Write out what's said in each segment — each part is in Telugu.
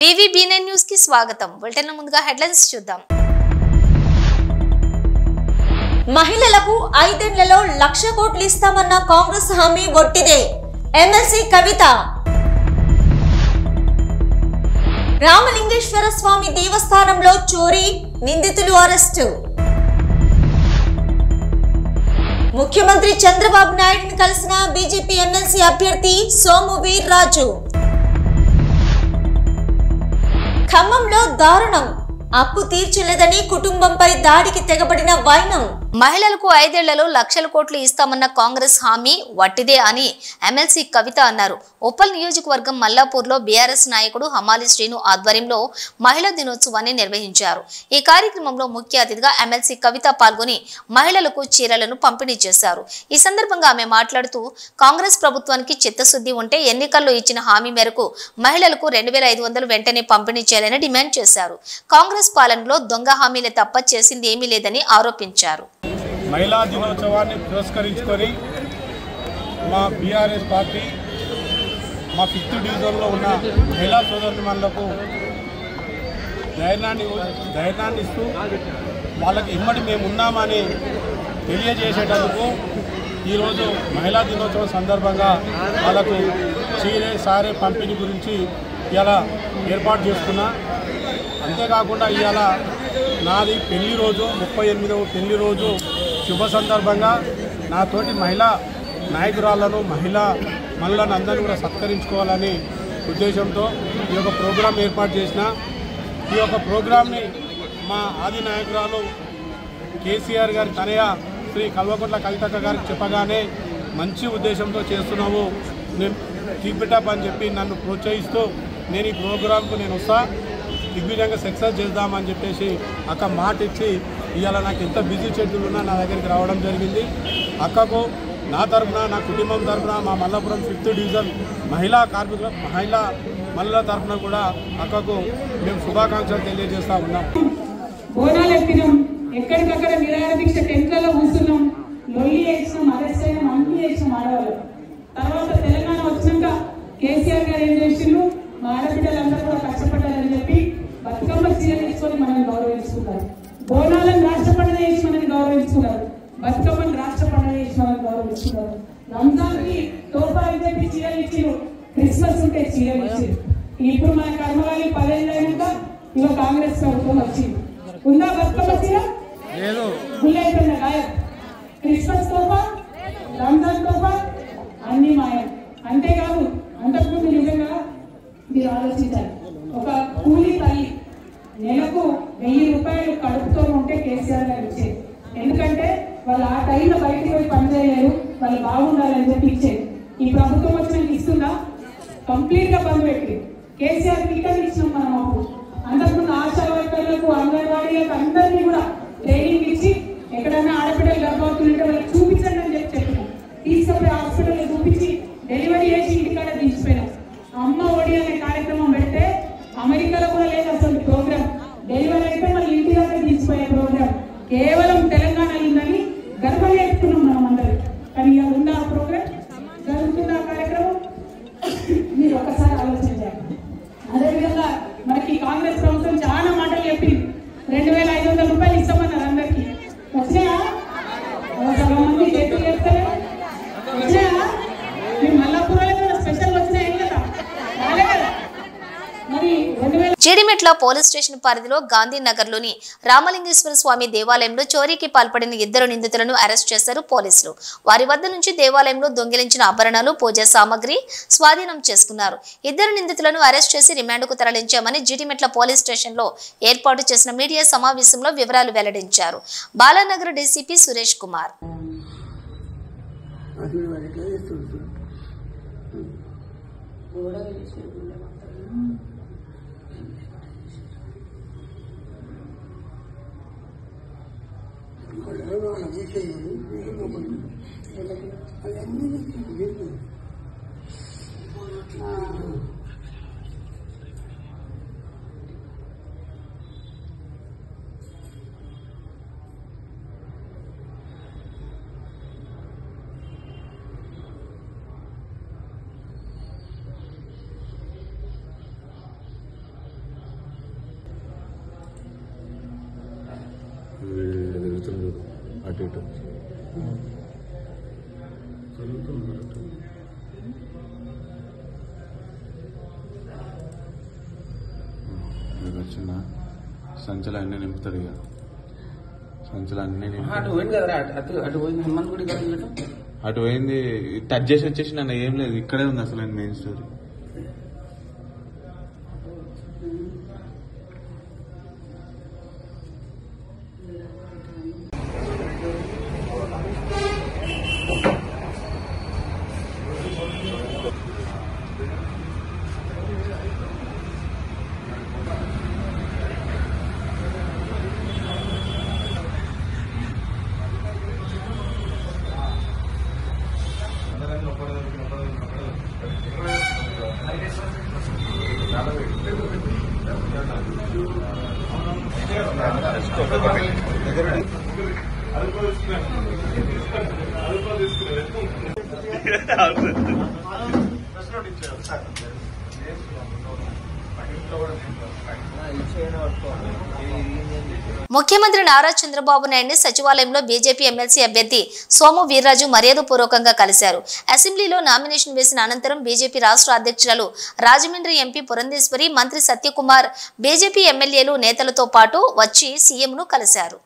టీవీ-B9 న్యూస్ కి స్వాగతం. బులెటిన్ ముందుగా హెడ్లైన్స్ చూద్దాం. మహిళలకు 5 ఏళ్లలో 1,00,000 కోట్లు ఇస్తామన్న కాంగ్రెస్ హామీ ఒట్టిదే. ఎమ్మెల్సీ కవిత. రామలింగేశ్వర స్వామి దేవస్థానంలో చోరీ, నిందితులు అరెస్టు. ముఖ్యమంత్రి చంద్రబాబు నాయుడుని కలిసిన బీజేపీ ఎమ్మెల్సీ అభ్యర్థి సోము వీర్రాజు. ఖమ్మంలో దారుణం, అప్పు తీర్చలేదని కుటుంబంపై దాడికి తెగబడిన వైనం. మహిళలకు 5 ఏళ్లలో 1,00,000 కోట్లు ఇస్తామన్న కాంగ్రెస్ హామీ వట్టిదే అని ఎమ్మెల్సీ కవిత అన్నారు. ఉప్పల్ నియోజకవర్గం మల్లాపూర్లో బీఆర్ఎస్ నాయకుడు హమాలి శ్రీను ఆధ్వర్యంలో మహిళా దినోత్సవాన్ని నిర్వహించారు. ఈ కార్యక్రమంలో ముఖ్య అతిథిగా ఎమ్మెల్సీ కవిత పాల్గొని మహిళలకు చీరలను పంపిణీ చేశారు. ఈ సందర్భంగా ఆమె మాట్లాడుతూ కాంగ్రెస్ ప్రభుత్వానికి చిత్తశుద్ధి ఉంటే ఎన్నికల్లో ఇచ్చిన హామీ మేరకు మహిళలకు 2,500 వెంటనే పంపిణీ చేయాలని డిమాండ్ చేశారు. కాంగ్రెస్ పాలనలో దొంగ హామీలే తప్ప చేసింది ఏమీ లేదని ఆరోపించారు. మహిళా దినోత్సవాన్ని పురస్కరించుకొని మా బీఆర్ఎస్ పార్టీ మా 5th డివిజన్లో ఉన్న మహిళా సోదరులకు ధైర్యాన్ని ఇస్తూ వాళ్ళకి ఇమ్మడి మేము ఉన్నామని తెలియజేసేటందుకు ఈరోజు మహిళా దినోత్సవం సందర్భంగా వాళ్ళకు చీరే సారే పంపిణీ గురించి ఇలా ఏర్పాటు చేసుకున్నా. అంతేకాకుండా ఇవాళ నాది పెళ్లి రోజు 38వ పెళ్లి రోజు శుభ సందర్భంగా నాతోటి మహిళా నాయకురాళ్లను మహిళలను అందరినీ కూడా సత్కరించుకోవాలని ఉద్దేశంతో ఈ యొక్క ప్రోగ్రాం ఏర్పాటు చేసిన. ఈ యొక్క ప్రోగ్రాంని మా ఆది నాయకురాలు కేసీఆర్ గారి తనయ శ్రీ కల్వకుంట్ల కవితక్క గారికి చెప్పగానే మంచి ఉద్దేశంతో చేస్తున్నాము, నేను కీప్ అని చెప్పి నన్ను ప్రోత్సహిస్తూ నేను ఈ ప్రోగ్రాంకు నేను వస్తా, దిగ్విజయంగా సక్సెస్ చేద్దామని చెప్పేసి అక్క మాట ఇచ్చి ఇవాళ నాకు ఎంత బిజీ షెడ్యూల్ ఉన్నా నా దగ్గరికి రావడం జరిగింది. అక్కకు నా తరఫున, నా కుటుంబం తరఫున, మా మల్లాపురం 5th డివిజన్ మహిళా మహిళల తరఫున కూడా అక్కకు మేము శుభాకాంక్షలు తెలియజేస్తూ ఉన్నాం. బోనాలు ఎత్తినాం, ఎక్కడికక్కడ నిరాహార దీక్ష టెంట్లలో కూర్చున్నాం, లొల్లి చేసినాం, అరెస్ట్ అయినాం, అన్ని చేసినాం ఆడవాళ్ళు. తర్వాత తెలంగాణ వచ్చినాక కేసీఆర్ గారు ఏం చేసిండ్రు, మా ఆడబిడ్డలందరూ కూడా కష్టపడ్డారని చెప్పి బతుకమ్మ చీర తీసుకొని మనల్ని గౌరవించుకున్నారు. బోనాలను రాష్ట్ర పండుగ చేసి మనల్ని గౌరవించుకున్నారు. బతుకమ్మని రాష్ట్ర పండుగ చేసి మనల్ని గౌరవించుకున్నారు. రంజాన్కి తోఫా అని చెప్పి చీరలు ఇచ్చిరు, క్రిస్మస్ ఉంటే చీరలు ఇచ్చిరు. ఇప్పుడు మన కర్మగాలి 10 ఏళ్ళు అయినాక ఇక కాంగ్రెస్ ప్రభుత్వం వచ్చింది. ఉందా బతుకమ్మ చీర? గుళ్ళైపోయిన గాయం. క్రిస్మస్ తోఫా, రంజాన్ తోఫా అన్ని మాయం. అంతేకాదు అంతకుముందు నిజంగా మీరు ఆలోచించాలి, ఒక కూలీ తల్లి నెలకు 1000 రూపాయలు కడుపుతో ఉంటే కేసీఆర్ గారు ఇచ్చేది. ఎందుకంటే వాళ్ళు ఆ టైంలో బయటకు పోయి పనిచేయలేరు, వాళ్ళు బాగుండాలని చెప్పి ఇచ్చేది. ఈ ప్రభుత్వం వచ్చినాక ఇస్తుందా? కంప్లీట్ గా బంద్ పెట్టి కేసీఆర్ టీకాలు ఇచ్చినాం మనం. అప్పుడు అంతకుముందు ఆశా వర్కర్లకు, అంగన్వాడీలకు అందరినీ కూడా ట్రైనింగ్ ఇచ్చి ఎక్కడైనా ఆడపిల్లలు గర్భవతులుంటే వాళ్ళకి చూపించండి అని చెప్పినాం. తీసుకుపోయి హాస్పిటల్ చూపించి డెలివరీ చేసి ఇంటికాడ తీసిపోయినాం. అమ్మ ఒడి అనే కార్యక్రమం పెడితే అమెరికాలో కూడా లేదు అసలు ప్రోగ్రామ్. డెలివరీ అయితే మళ్ళీ ఇంటి దగ్గర తీసిపోయే ప్రోగ్రామ్ కేవలం తెలంగాణలో ఉందని గర్వం చేస్తున్నాం మనం అందరం. కానీ ఇక ఉందా ఆ ప్రోగ్రామ్, జరుగుతుందా ఆ కార్యక్రమం? మీరు ఒకసారి ఆలోచించారు. అదేవిధంగా మనకి కాంగ్రెస్ ప్రభుత్వం చాలా మాటలు చెప్పింది. 2,500 రూపాయలు ఇస్తామన్నారు అందరికి. వచ్చినాయా? సగం మంది చేతులు చేస్తారు. వచ్చినాయా? మీరు మల్లాపురంలో స్పెషల్ వచ్చినాయి కదా, రాలే కదా. మరి జీడిమెట్ల పోలీస్ స్టేషన్ పరిధిలో గాంధీనగర్లోని రామలింగేశ్వర స్వామి దేవాలయంలో చోరీకి పాల్పడిన 2 నిందితులను అరెస్ట్ చేశారు పోలీసులు. వారి వద్ద నుంచి దేవాలయంలో దొంగిలించిన ఆభరణాలు, పూజా సామాగ్రి స్వాధీనం చేసుకున్నారు. 2 నిందితులను అరెస్ట్ చేసి రిమాండ్కు తరలించామని జీడిమెట్ల పోలీస్ స్టేషన్లో ఏర్పాటు చేసిన మీడియా సమావేశంలో వివరాలు వెల్లడించారు బాలానగర్ డీసీపీ సురేష్ కుమార్. అటు ఇటు. వచ్చిన సంచులు అన్నీ నింపుతాడు ఇక. సంచులు అన్నీ అటు పోయింది, టచ్ చేసి వచ్చేసి నన్ను ఏం లేదు, ఇక్కడే ఉంది అసలు మెయిన్ స్టోరీ. ముఖ్యమంత్రి నారా చంద్రబాబు నాయుడిని సచివాలయంలో బీజేపీ ఎమ్మెల్సీ అభ్యర్థి సోము వీర్రాజు మర్యాదపూర్వకంగా కలిశారు. అసెంబ్లీలో నామినేషన్ వేసిన అనంతరం బీజేపీ రాష్ట్ర అధ్యక్షురాలు రాజమండ్రి ఎంపీ పురంధేశ్వరి, మంత్రి సత్యకుమార్, బీజేపీ ఎమ్మెల్యేలు నేతలతో పాటు వచ్చి సీఎంను కలిశారు.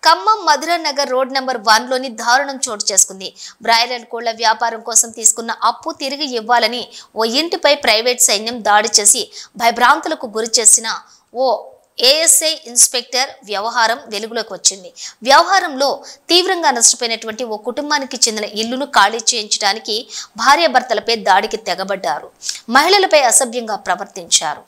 ఖమ్మం మధురానగర్ రోడ్ నెంబర్ 1లోని దారుణం చోటు చేసుకుంది. బ్రాయిలర్ కోళ్ల వ్యాపారం కోసం తీసుకున్న అప్పు తిరిగి ఇవ్వాలని ఓ ఇంటిపై ప్రైవేట్ సైన్యం దాడి చేసి భయభ్రాంతులకు గురి చేసిన ఓ ఏఎస్ఐ ఇన్స్పెక్టర్ వ్యవహారం వెలుగులోకి వచ్చింది. వ్యవహారంలో తీవ్రంగా నష్టపోయినటువంటి ఓ కుటుంబానికి చెందిన ఇల్లును ఖాళీ చేయించడానికి భార్యాభర్తలపై దాడికి తెగబడ్డారు. మహిళలపై అసభ్యంగా ప్రవర్తించారు.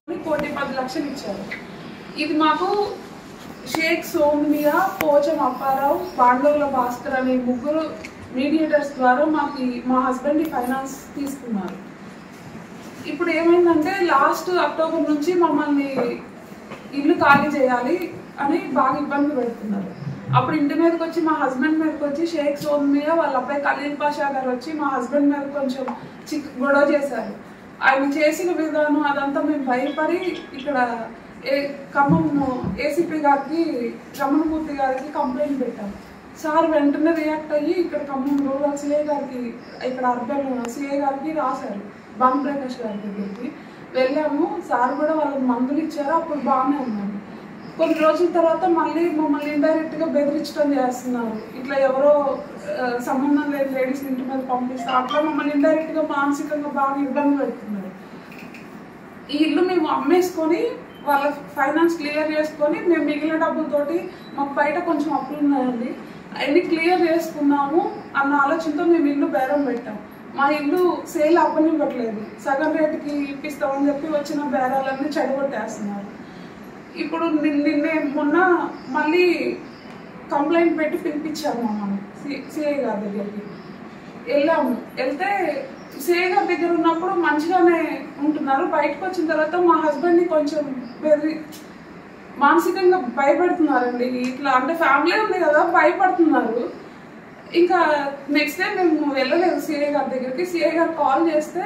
షేక్ సోమియా, పోచం అప్పారావు, బాండోల భాస్కర్ అనే ముగ్గురు మీడియేటర్స్ ద్వారా మా హస్బెండ్ ఫైనాన్స్ తీసుకున్నారు. ఇప్పుడు ఏమైందంటే లాస్ట్ అక్టోబర్ నుంచి మమ్మల్ని ఇల్లు ఖాళీ చేయాలి అని బాగా ఇబ్బంది పెడుతున్నారు. అప్పుడు ఇంటి మీదకి వచ్చి మా హస్బెండ్ మీదకి వచ్చి షేక్ సోమియా వాళ్ళ అబ్బాయి ఖలీల్ పాషా గారు వచ్చి మా హస్బెండ్ మీద కొంచెం గొడవ చేశారు. ఆయన చేసిన విధానం అదంతా మేము భయపడి ఇక్కడ ఖమ్మం ఏసీపీ గారికి, రమణమూర్తి గారికి కంప్లైంట్ పెట్టాం. సార్ వెంటనే రియాక్ట్ అయ్యి ఇక్కడ ఖమ్మం రూరల్ సిఐ గారికి, ఇక్కడ అర్బన్ సిఐ గారికి రాశారు. భానుప్రకాష్ గారి దగ్గరికి వెళ్ళాము. సార్ కూడా వాళ్ళకి మందులు ఇచ్చారు. అప్పుడు బాగానే ఉన్నాము. కొన్ని రోజుల తర్వాత మళ్ళీ మమ్మల్ని ఇండైరెక్ట్గా బెదిరించడం చేస్తున్నారు. ఇట్లా ఎవరో సంబంధం లేని లేడీస్ ఇంటి మీద పంపిస్తారు. అట్లా మమ్మల్ని ఇండైరెక్ట్గా మానసికంగా బాగా ఇబ్బంది పెడుతున్నారు. ఈ ఇల్లు మేము అమ్మేసుకొని వాళ్ళ ఫైనాన్స్ క్లియర్ చేసుకొని మేము మిగిలిన డబ్బులతోటి మాకు బయట కొంచెం అప్పులు ఉన్నాయండి, అవన్నీ క్లియర్ చేసుకున్నాము అన్న ఆలోచనతో మేము ఇల్లు బేరం పెట్టాం. మా ఇల్లు సేల్ అవ్వనివ్వట్లేదు. సగం రేటుకి ఇప్పిస్తామని చెప్పి వచ్చిన బేరాలన్నీ చెడగొట్టేస్తున్నారు. ఇప్పుడు మొన్న మళ్ళీ కంప్లైంట్ పెట్టి పిలిపించాము మమ్మల్ని సిఐ గారి దగ్గరికి. వెళ్తే సిఐ గారి దగ్గర ఉన్నప్పుడు మంచిగానే ఉంటున్నారు. బయటకు వచ్చిన తర్వాత మా హస్బెండ్ని కొంచెం మానసికంగా భయపెడుతున్నారండి. ఇట్లా అంటే ఫ్యామిలీ ఉంది కదా, భయపడుతున్నారు. ఇంకా నెక్స్ట్ డే మేము వెళ్ళలేదు సిఐ గారి దగ్గరికి. సిఐ గారు కాల్ చేస్తే,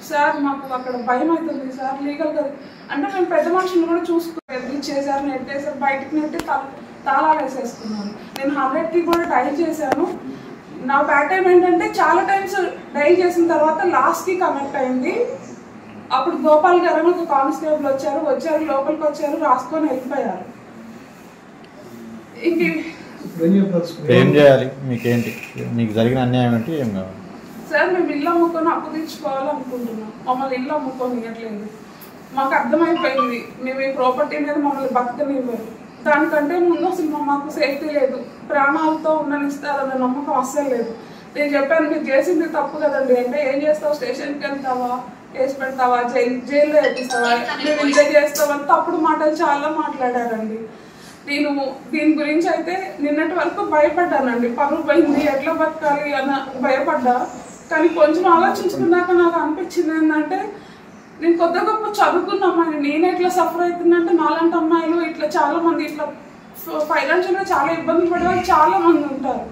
సార్ మాకు అక్కడ భయం అవుతుంది సార్, లీగల్గా అంటే మేము పెద్ద మనుషులు కూడా చూసుకోలేదు, చేశారు, నెట్టేసారు, బయటకు నెట్టి తాళాలు వేసేసుకున్నాను. నేను 100కి కూడా డైల్ చేశాను. నా బ్యాడ్ టైం ఏంటంటే చాలా టైమ్స్ డైల్ చేసిన తర్వాత లాస్ట్కి కనెక్ట్ అయింది. అప్పుడు గోపాల్ గారు ఒక కానిస్టేబుల్ వచ్చారు, లోపలికి వచ్చారు, రాసుకొని వెళ్ళిపోయారు. ఇంక ఏం చేయాలి? మీకేంటి, మీకు జరిగిన అన్యాయం అంటే ఏం కావాలి? సార్ మేము ఇల్లు అమ్ముకొని అప్పు తీర్చుకోవాలనుకుంటున్నాం. మమ్మల్ని ఇల్లు అమ్ముకొని ఇవ్వట్లేదు. మాకు అర్థమైపోయింది మేము ఈ ప్రాపర్టీ మీద మమ్మల్ని బతకనివ్వరు. దానికంటే ముందు అసలు మాకు సేఫ్టీ లేదు. ప్రాణాలతో ఉండనిస్తారన్న నమ్మకం అస్సలు లేదు. నేను చెప్పాను, మీరు చేసింది తప్పు కదండి అంటే, ఏం చేస్తావు, స్టేషన్కి వెళ్తావా, కేసు పెడతావా, జైల్లో వేపిస్తావా, మేము ఇంత చేస్తామని తప్పుడు మాటలు చాలా మాట్లాడారండి. నేను దీని గురించి అయితే నిన్నటి వరకు భయపడ్డానండి. పరువు పోయింది, ఎట్లా బతకాలి అన్న భయపడ్డా. కానీ కొంచెం ఆలోచించుకున్నాక నాకు అనిపించింది ఏంటంటే, నేను కొద్ది గొప్ప చదువుకున్న అమ్మాయిని, నేను ఎట్లా సఫర్ అవుతుందంటే నాలాంటి అమ్మాయిలు ఇట్లా చాలా మంది ఇట్లా ఫైనాన్షియల్గా చాలా ఇబ్బందులు పడే వాళ్ళు చాలా మంది ఉంటారు.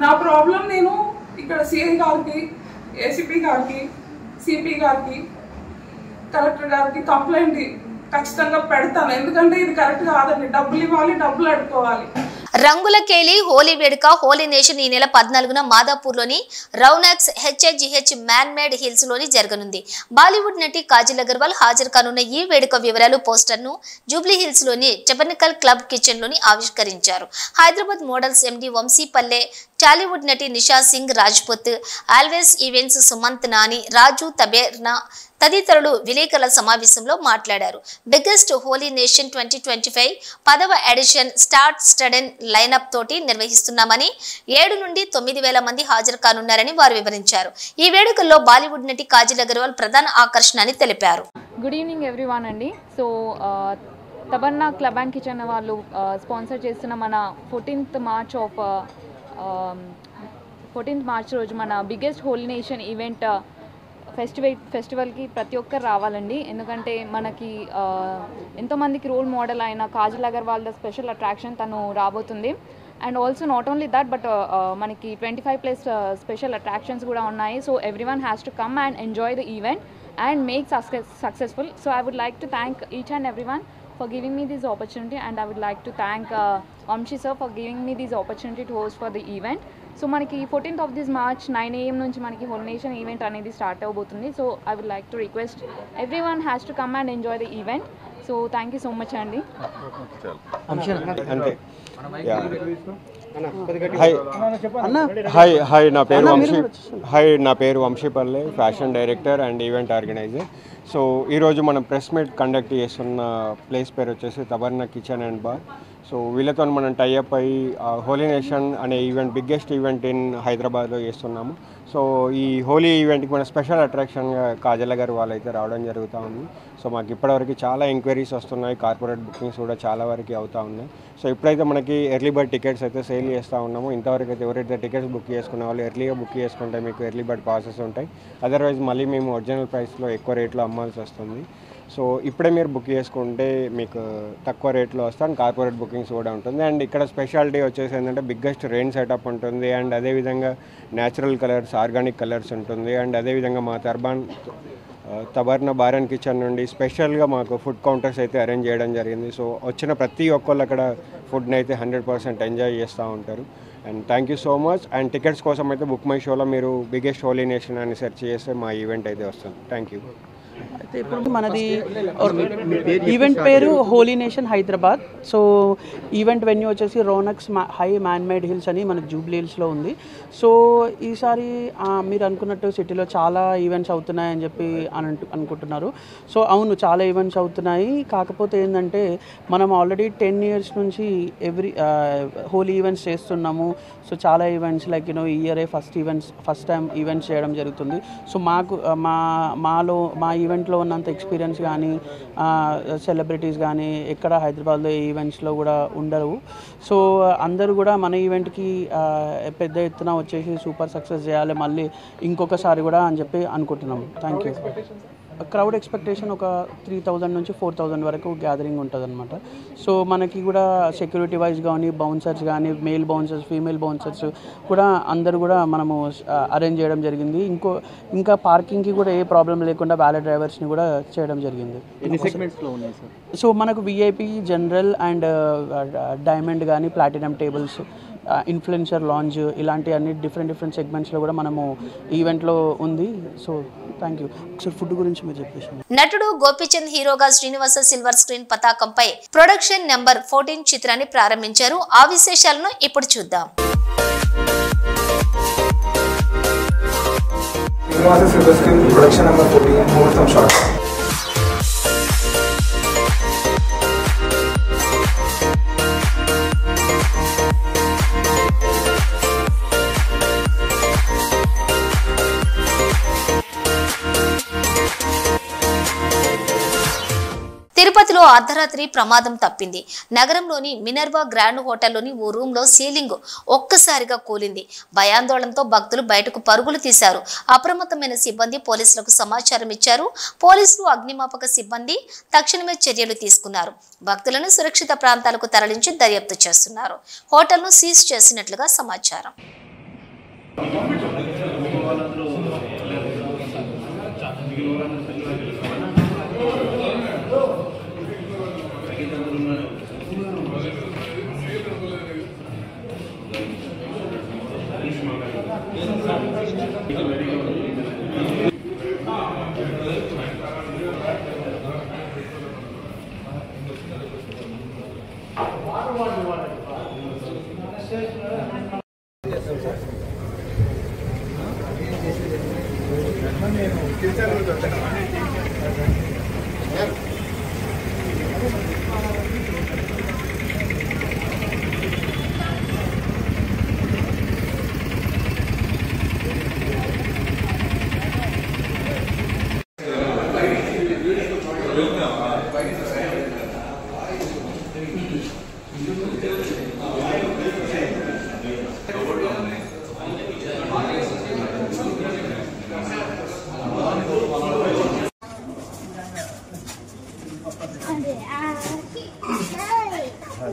నా ప్రాబ్లం నేను ఇక్కడ సిఐ గారికి, ఏసీపీ గారికి, సిపి గారికి కలెక్టర్ గారికి కంప్లైంట్ ఖచ్చితంగా పెడతాను. ఎందుకంటే ఇది కరెక్ట్ కాదండి. డబ్బులు ఇవ్వాలి, డబ్బులు అడుకోవాలి. రంగుల కేలి హోలీ వేడుక హోలీ నేషన్ ఈ నెల 14న మాదాపూర్లోని రౌనాక్స్ HHGH మ్యాన్ మేడ్ హిల్స్ లోని జరగనుంది. బాలీవుడ్ నటి కాజల్ అగర్వాల్ హాజరు కానున్న ఈ వేడుక వివరాలు పోస్టర్ను జూబ్లీ హిల్స్ లోని చబర్నికల్ క్లబ్ కిచెన్ లోని ఆవిష్కరించారు. హైదరాబాద్ మోడల్స్ MD వంశీ పల్లె, టాలీవుడ్ నటి నిషా సింగ్ రాజ్పుత్, ఆల్వేస్ ఈవెంట్స్ సుమంత్ నాని, రాజు తబేర్నా తదితరులు విలేకరుల సమావేశంలో మాట్లాడారు. బిగ్గెస్ట్ హోలీ నేషన్ 2025 10వ ఎడిషన్ స్టార్ట్ స్టడెన్ లైనప్ తోటి నిర్వహిస్తున్నామని 7 నుండి 9,000 మంది హాజరు కానున్నారని వారు వివరించారు. ఈ వేడుకల్లో బాలీవుడ్ నటి కాజల్ అగర్వాల్ ప్రధాన ఆకర్షణ అని తెలిపారు. గుడ్ ఈవినింగ్ ఎవ్రీవన్ అండి. సో తబన్నా క్లబ్ అండ్ కిచెన్ వాళ్ళు స్పాన్సర్ చేస్తున్న మన 14th మార్చ్ రోజు మన బిగ్గెస్ట్ హోలీ నేషన్ ఈవెంట్ ఫెస్టివల్కి ప్రతి ఒక్కరు రావాలండి. ఎందుకంటే మనకి ఎంతోమందికి రోల్ మోడల్ అయిన Kajal Agarwal the special attraction తను రాబోతుంది. And also not only that but మనకి 25+ స్పెషల్ అట్రాక్షన్స్ కూడా ఉన్నాయి. So everyone has to come and enjoy the event and make successful. So I would like to thank each and everyone for giving me this opportunity, and I would like to thank Vamshi sir for giving me this opportunity to host for the event. So manaki 14th of this March 9 AM nunchi manaki whole nation event anedi start avbotundi. So I would like to request everyone has to come and enjoy the event. So thank you so much Andy. Hi నా పేరు Vamshipalle, fashion director and event organizer. So ఈరోజు మనం ప్రెస్ మీట్ కండక్ట్ చేస్తున్న ప్లేస్ పేరు వచ్చేసి Tabarna kitchen and bar. So వీళ్ళతో మనం టైఅప్ అయ్యి హోలీ నేషన్ అనే ఈవెంట్, బిగ్గెస్ట్ ఈవెంట్ ఇన్ హైదరాబాద్లో చేస్తున్నాము. సో ఈ హోలీ ఈవెంట్కి మన స్పెషల్ అట్రాక్షన్గా కాజల్ అగర్వాల్ అయితే రావడం జరుగుతూ ఉంది. సో మాకు ఇప్పటివరకు చాలా ఎంక్వైరీస్ వస్తున్నాయి, కార్పొరేట్ బుకింగ్స్ కూడా చాలా వరకు అవుతూ ఉన్నాయి. సో ఇప్పుడైతే మనకి ఎర్లీ బర్డ్ టికెట్స్ అయితే సేల్ చేస్తూ ఉన్నాము. ఇంతవరకు అయితే ఎవరైతే టికెట్స్ బుక్ చేసుకునే వాళ్ళు ఎర్లీగా బుక్ చేసుకుంటే మీకు ఎర్లీ బర్డ్ పాసెస్ ఉంటాయి. అదర్వైజ్ మళ్ళీ మేము ఒరిజినల్ ప్రైస్లో ఎక్కువ రేట్లో అమ్మాల్సి వస్తుంది. సో ఇప్పుడే మీరు బుక్ చేసుకుంటే మీకు తక్కువ రేట్లో వస్తాను. కార్పొరేట్ బుకింగ్స్ కూడా ఉంటుంది. అండ్ ఇక్కడ స్పెషాలిటీ వచ్చేసి ఏంటంటే బిగ్గెస్ట్ రెయిన్ సెటప్ ఉంటుంది. అండ్ అదేవిధంగా న్యాచురల్ కలర్స్, ఆర్గానిక్ కలర్స్ ఉంటుంది. అండ్ అదేవిధంగా మా తబర్నా బార్ అండ్ కిచెన్ నుండి స్పెషల్గా మాకు ఫుడ్ కౌంటర్స్ అయితే అరేంజ్ చేయడం జరిగింది. సో వచ్చిన ప్రతి ఒక్కళ్ళు అక్కడ ఫుడ్ని అయితే 100% ఎంజాయ్ చేస్తూ ఉంటారు. And thank you so much. And tickets కోసం అయితే బుక్ మై షోలో మీరు బిగ్గెస్ట్ హోలీ నేషన్ అని సెర్చ్ చేస్తే మా ఈవెంట్ అయితే వస్తుంది. Thank you. అయితే ఇప్పుడు మనది ఈవెంట్ పేరు Holi nation Hyderabad. So event venue వచ్చేసి రోనక్స్ హై మ్యాన్ మేడ్ హిల్స్ అని మనకు జూబ్లీ హిల్స్లో ఉంది. సో ఈసారి మీరు అనుకున్నట్టు సిటీలో చాలా ఈవెంట్స్ అవుతున్నాయని చెప్పి అనుకుంటున్నారు. సో అవును, చాలా ఈవెంట్స్ అవుతున్నాయి. కాకపోతే ఏంటంటే మనం ఆల్రెడీ 10 years నుంచి హోలీ ఈవెంట్స్ చేస్తున్నాము. సో చాలా ఈవెంట్స్ లైక్ ఈ ఇయరే ఫస్ట్ టైం ఈవెంట్స్ చేయడం జరుగుతుంది. సో మాకు మా ఈవెంట్లో ఉన్నంత ఎక్స్పీరియన్స్ కానీ సెలబ్రిటీస్ కానీ ఎక్కడ హైదరాబాద్లో ఈవెంట్స్లో కూడా ఉండరు. సో అందరూ కూడా మన ఈవెంట్కి పెద్ద ఎత్తున వచ్చేసి సూపర్ సక్సెస్ చేయాలి మళ్ళీ ఇంకొకసారి కూడా అని చెప్పి అనుకుంటున్నాం. Thank you. క్రౌడ్ ఎక్స్పెక్టేషన్ ఒక 3,000 నుంచి 4,000 వరకు గ్యాదరింగ్ ఉంటుంది అనమాట. సో మనకి కూడా సెక్యూరిటీ వైజ్ కానీ బౌన్సర్స్ కానీ మేల్ బౌన్సర్స్, ఫీమేల్ బౌన్సర్స్ కూడా అందరూ కూడా మనము అరేంజ్ చేయడం జరిగింది. ఇంకా పార్కింగ్కి కూడా ఏ ప్రాబ్లం లేకుండా వ్యాలెట్ డ్రైవర్స్ని కూడా చేయడం జరిగింది. సో మనకు విఐపి, జనరల్ అండ్ డైమండ్ కానీ ప్లాటినం టేబుల్స్, ఇన్ఫ్లుయెన్సర్ లాంజ్ ఇలాంటి అన్ని డిఫరెంట్ సెగ్మెంట్స్లో కూడా మనము ఈవెంట్లో ఉంది. So thank you. ఒకసారి ఫుడ్ గురించి మీరు చెప్పేసి. నటుడు గోపీచంద్ హీరోగా శ్రీనివాస సిల్వర్ స్క్రీన్ పతాకంపై ప్రొడక్షన్ నెంబర్ 14 చిత్రాన్ని ప్రారంభించారు. ఆ విశేషాలను ఇప్పుడు చూద్దాం. Srinivasa silver screen production number 14 ముహూర్తం షాట్. తిరుపతిలో అర్ధరాత్రి ప్రమాదం తప్పింది. నగరంలోని మినర్వా గ్రాండ్ హోటల్లోని ఓ రూమ్లో సీలింగ్ ఒక్కసారిగా కూలింది. భయాందోళనతో భక్తులు బయటకు పరుగులు తీశారు. అప్రమత్తమైన సిబ్బంది పోలీసులకు సమాచారం ఇచ్చారు. పోలీసులు, అగ్నిమాపక సిబ్బంది తక్షణమే చర్యలు తీసుకున్నారు. భక్తులను సురక్షిత ప్రాంతాలకు తరలించి దర్యాప్తు చేస్తున్నారు. హోటల్ను సీజ్ చేసినట్లుగా సమాచారం.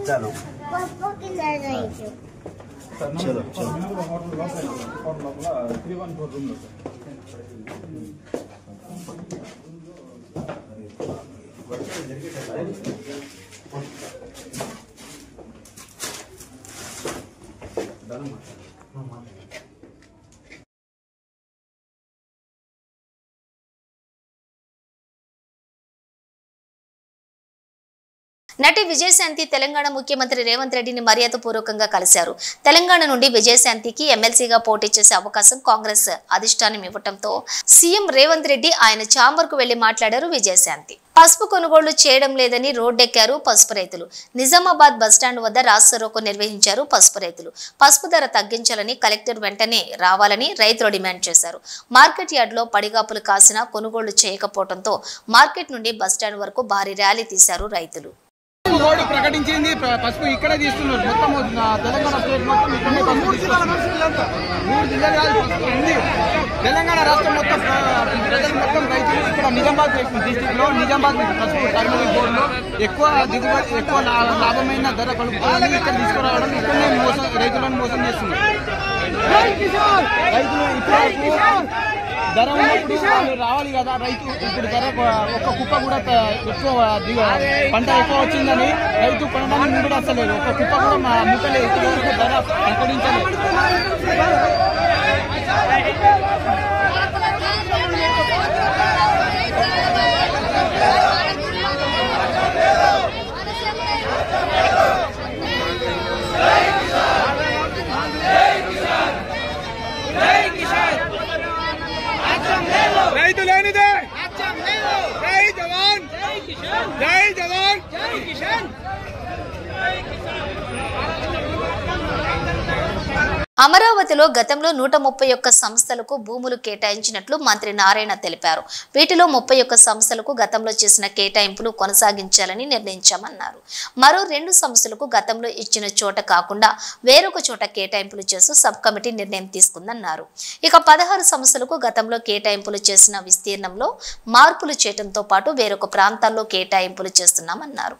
चलो నటి విజయశాంతి తెలంగాణ ముఖ్యమంత్రి రేవంత్ రెడ్డిని మర్యాదపూర్వకంగా కలిశారు. తెలంగాణ నుండి విజయశాంతికి ఎమ్మెల్సీగా పోటీ చేసే అవకాశం కాంగ్రెస్ అధిష్టానం ఇవ్వడంతో సీఎం రేవంత్ రెడ్డి ఆయన ఛాంబర్ కు వెళ్లి మాట్లాడారు. విజయశాంతి పసుపు కొనుగోళ్లు చేయడం లేదని రోడ్డెక్కారు పసుపు రైతులు. నిజామాబాద్ బస్టాండ్ వద్ద రాస్తారోకో నిర్వహించారు పసుపు రైతులు. పసుపు ధర తగ్గించాలని కలెక్టర్ వెంటనే రావాలని రైతులు డిమాండ్ చేశారు. మార్కెట్ యార్డులో పడిగాపులు కాసినా కొనుగోళ్లు చేయకపోవడంతో మార్కెట్ నుండి బస్టాండ్ వరకు భారీ ర్యాలీ తీశారు రైతులు. రోడ్డు ప్రకటించింది పసుపు ఇక్కడే తీస్తున్నారు. మొత్తం తెలంగాణ స్టేట్ మొత్తం ఇక్కడనే పసుపు తీస్తున్నారు. 3 జిల్లాలు కాదు పసుపు ఉంది. తెలంగాణ రాష్ట్రం మొత్తం ప్రజలు మొత్తం రైతులు ఇక్కడ నిజామాబాద్ డిస్టిక్ లో నిజామాబాద్ పసుపు టర్మరిక్ బోర్డులో ఎక్కువ దిగుబడి ఎక్కువ లాభమైన ధర కలుపుకోవాలని ఇక్కడ తీసుకురావడం ఇక్కడనే రైతులను మోసం చేస్తున్నారు. రైతులు ఇప్పుడు ధర ఉన్నప్పుడు వాళ్ళు రావాలి కదా. రైతు ఇప్పుడు ధర ఒక్క కుప్ప కూడా ఎక్కువ పంట ఎక్కువ వచ్చిందని రైతు కొనడానికి కూడా వస్తలేదు. ఒక్క కుప్ప కూడా అమ్ముతలేదు. ఇప్పటివరకు ధర ప్రకటించలేదు. రైతు లేనిదే జై జవాన్ జై జవాన్ జై కిషన్. అమరావతిలో గతంలో 131 సంస్థలకు భూములు కేటాయించినట్లు మంత్రి నారాయణ తెలిపారు. వీటిలో 31 సంస్థలకు గతంలో చేసిన కేటాయింపులు కొనసాగించాలని నిర్ణయించామన్నారు. మరో 2 సంస్థలకు గతంలో ఇచ్చిన చోట కాకుండా వేరొక చోట కేటాయింపులు చేస్తూ సబ్ కమిటీ నిర్ణయం తీసుకుందన్నారు. ఇక 16 సంస్థలకు గతంలో కేటాయింపులు చేసిన విస్తీర్ణంలో మార్పులు చేయడంతో పాటు వేరొక ప్రాంతాల్లో కేటాయింపులు చేస్తున్నామన్నారు.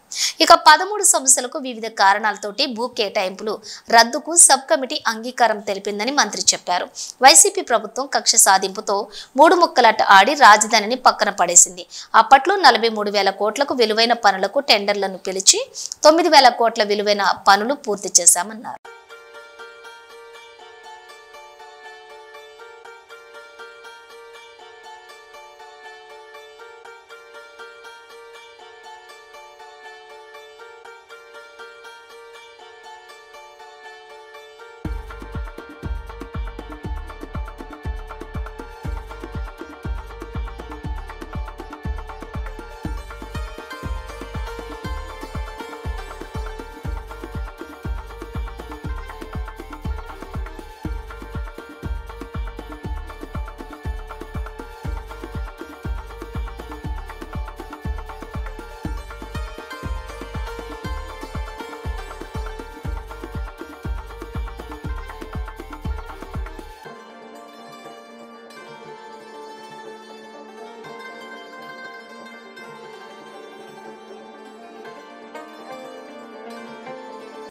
ఇక 13 సంస్థలకు వివిధ కారణాలతోటి భూ కేటాయింపులు రద్దుకు సబ్ కమిటీ అంగీకారం తెలిపిందని మంత్రి చెప్పారు. వైసీపీ ప్రభుత్వం కక్ష సాధింపుతో 3 ముక్కలాట ఆడి రాజధానిని పక్కన పడేసింది. అప్పట్లో 43,000 కోట్లకు విలువైన పనులకు టెండర్లను పిలిచి 9,000 కోట్ల విలువైన పనులు పూర్తి చేశామన్నారు.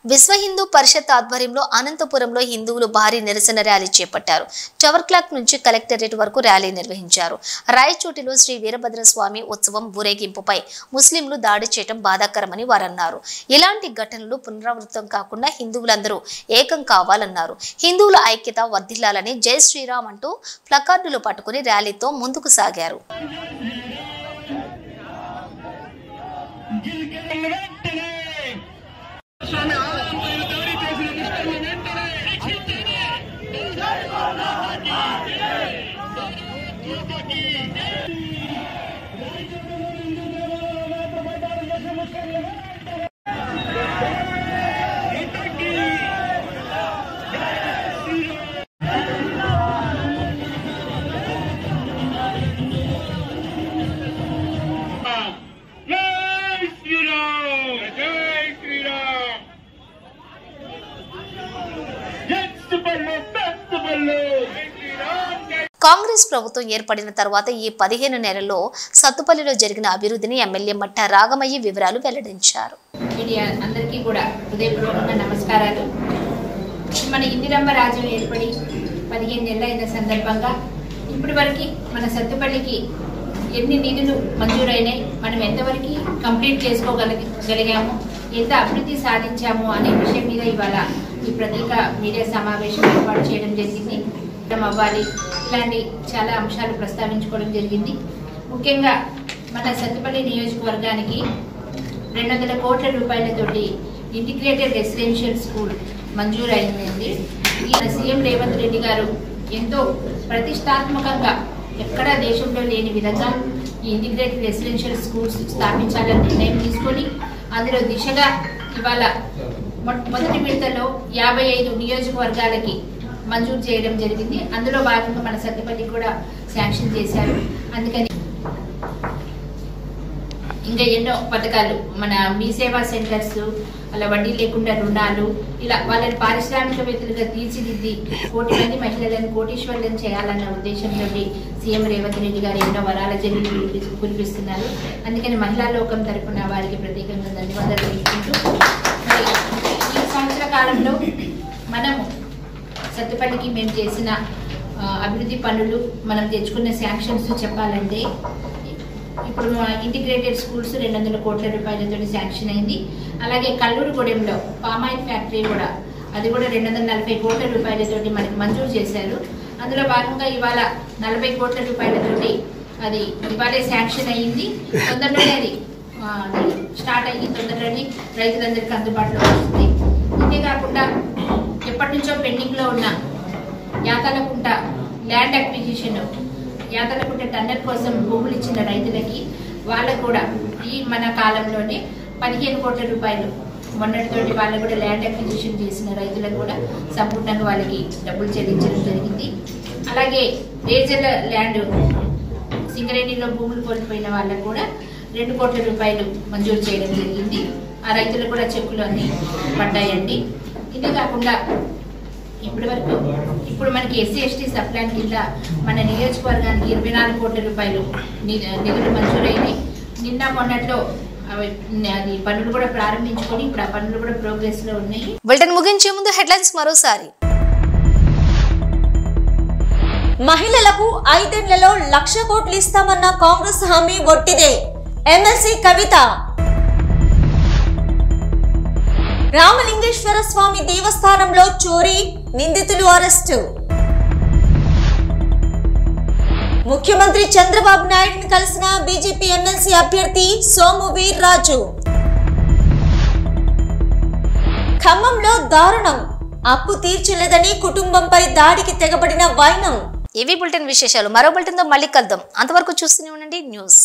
విశ్వ హిందూ పరిషత్ ఆధ్వర్యంలో అనంతపురంలో హిందువులు భారీ నిరసన ర్యాలీ చేపట్టారు. చవర్ క్లాక్ నుంచి కలెక్టరేట్ వరకు ర్యాలీ నిర్వహించారు. రాయచోటిలో శ్రీ వీరభద్రస్వామి ఉత్సవం ఊరేగింపుపై ముస్లింలు దాడి చేయడం బాధాకరమని వారన్నారు. ఇలాంటి ఘటనలు పునరావృతం కాకుండా హిందువులందరూ ఏకం కావాలన్నారు. హిందువుల ఐక్యత వర్ధిల్లాలని జై శ్రీరామ్ అంటూ ప్లకార్డులు పట్టుకుని ర్యాలీతో ముందుకు సాగారు. కాంగ్రెస్ ప్రభుత్వం ఏర్పడిన తర్వాత ఈ 15 నెలల్లో సత్తుపల్లిలో జరిగిన అభివృద్ధిని ఎమ్మెల్యే మట్ట రాగమయ్య వివరాలు వెల్లడించారు. మీడియా అందరికీ కూడా హృదయపూర్వకంగా నమస్కారాలు. మన ఇందిరమ్మ రాజ్యం ఏర్పడి 15 నెలలు అయిన సందర్భంగా ఇప్పటి వరకు మన సత్తుపల్లికి ఎన్ని నిధులు మంజూరైనాయి, మనం ఎంతవరకు కంప్లీట్ చేసుకోగలిగాము, ఎంత అభివృద్ధి సాధించాము అనే విషయం మీద ఇవాళ ఈ ప్రత్యేక మీడియా సమావేశం ఏర్పాటు చేయడం జరిగింది. అవ్వాలి ఇలాంటి చాలా అంశాలు ప్రస్తావించుకోవడం జరిగింది. ముఖ్యంగా మన సత్తుపల్లి నియోజకవర్గానికి 200 కోట్ల రూపాయలతోటి ఇంటిగ్రేటెడ్ రెసిడెన్షియల్ స్కూల్ మంజూరు అయింది. ఈ సీఎం రేవంత్ రెడ్డి గారు ఎంతో ప్రతిష్టాత్మకంగా ఎక్కడా దేశంలో లేని విధంగా ఈ ఇంటిగ్రేటెడ్ రెసిడెన్షియల్ స్కూల్స్ స్థాపించాలని నిర్ణయం తీసుకొని అందులో దిశగా ఇవాళ మొదటి విడతలో 55 నియోజకవర్గాలకి మంజూరు చేయడం జరిగింది. అందులో భాగంగా మన సత్తుపల్లి కూడా శాంక్షన్ చేశారు. అందుకని ఇంకా ఎన్నో పథకాలు మన మీ సేవా సెంటర్స్, అలా వడ్డీ లేకుండా రుణాలు, ఇలా వాళ్ళని పారిశ్రామికవేత్తలుగా తీర్చిదిద్ది 1 మంది మహిళలను కోటీశ్వర్లను చేయాలన్న ఉద్దేశంతో సీఎం రేవంత్ రెడ్డి గారు ఎన్నో వరాల జల్లులు కురిపిస్తున్నారు. అందుకని మహిళా లోకం తరఫున వారికి ప్రత్యేకంగా ధన్యవాదాలు తెలుపుకుంటూ ఈ సంవత్సర కాలంలో మనము సత్తుపల్లికి మేము చేసిన అభివృద్ధి పనులు, మనం తెచ్చుకున్న శాంక్షన్స్ చెప్పాలంటే ఇప్పుడు ఇంటిగ్రేటెడ్ స్కూల్స్ 200 కోట్ల రూపాయలతో శాంక్షన్ అయింది. అలాగే కల్లూరుగూడెంలో పామాయిల్ ఫ్యాక్టరీ కూడా, అది కూడా 240 కోట్ల రూపాయలతోటి మనకి మంజూరు చేశారు. అందులో భాగంగా ఇవాళ 40 కోట్ల రూపాయలతోటి అది ఇవాళే శాంక్షన్ అయ్యింది. తొందరలోనే అది స్టార్ట్ అయ్యి తొందరలోనే రైతులందరికీ అందుబాటులో వస్తుంది. అంతేకాకుండా ఎప్పటి నుంచో పెండింగ్లో ఉన్న యాతలకుంట ల్యాండ్ అక్విజిషన్, యాతలకుంట టన్నర్ కోసం భూములు ఇచ్చిన రైతులకి వాళ్ళకు కూడా ఈ మన కాలంలోనే 15 కోట్ల రూపాయలు మొన్నటితోటి వాళ్ళకు కూడా ల్యాండ్ అక్విజిషన్ చేసిన రైతులకు కూడా సంపూర్ణంగా వాళ్ళకి డబ్బులు చెల్లించడం జరిగింది. అలాగే రేజర్ల ల్యాండ్ సింగరేణిలో భూములు కోల్పోయిన వాళ్ళకు కూడా 2 కోట్ల రూపాయలు మంజూరు చేయడం జరిగింది. ఆ రైతులకు కూడా చెక్కులు అన్ని పడ్డాయండి. ఇదే కాకుండా ఇప్పుడు మనకి SC/ST సప్లాన్ కింద మన నియోజకవర్గానికి 24 కోట్ల రూపాయలు నిధులు మంజూరైనాయి. నిన్న మొన్నట్లో అది పనులు కూడా ప్రారంభించుకొని ఇప్పుడు ఆ పనులు కూడా ప్రోగ్రెస్ లో ఉన్నాయి. బులెటిన్ ముగించే ముందు హెడ్లైన్స్ మరోసారి. మహిళలకు 5 ఏళ్లలో 1,00,000 కోట్లు ఇస్తామన్న కాంగ్రెస్ హామీ ఒట్టిదే, ఎమ్మెల్సీ కవిత. రామలింగేశ్వర స్వామి దేవస్థానంలో చోరీ, నిందితులు అరెస్టు. ముఖ్యమంత్రి చంద్రబాబు నాయుడుని కలిసిన బీజేపీ ఎమ్మెల్సీ అభ్యర్థి సోము వీర్రాజు. ఖమ్మంలో దారుణం, అప్పు తీర్చలేదని కుటుంబంపై దాడికి తెగబడిన వైనం. ఇవి బులెటిన్ విశేషాలు. మరో బులెటిన్తో మళ్ళీ కలుద్దాం. అంతవరకు చూస్తూనే ఉండండి న్యూస్.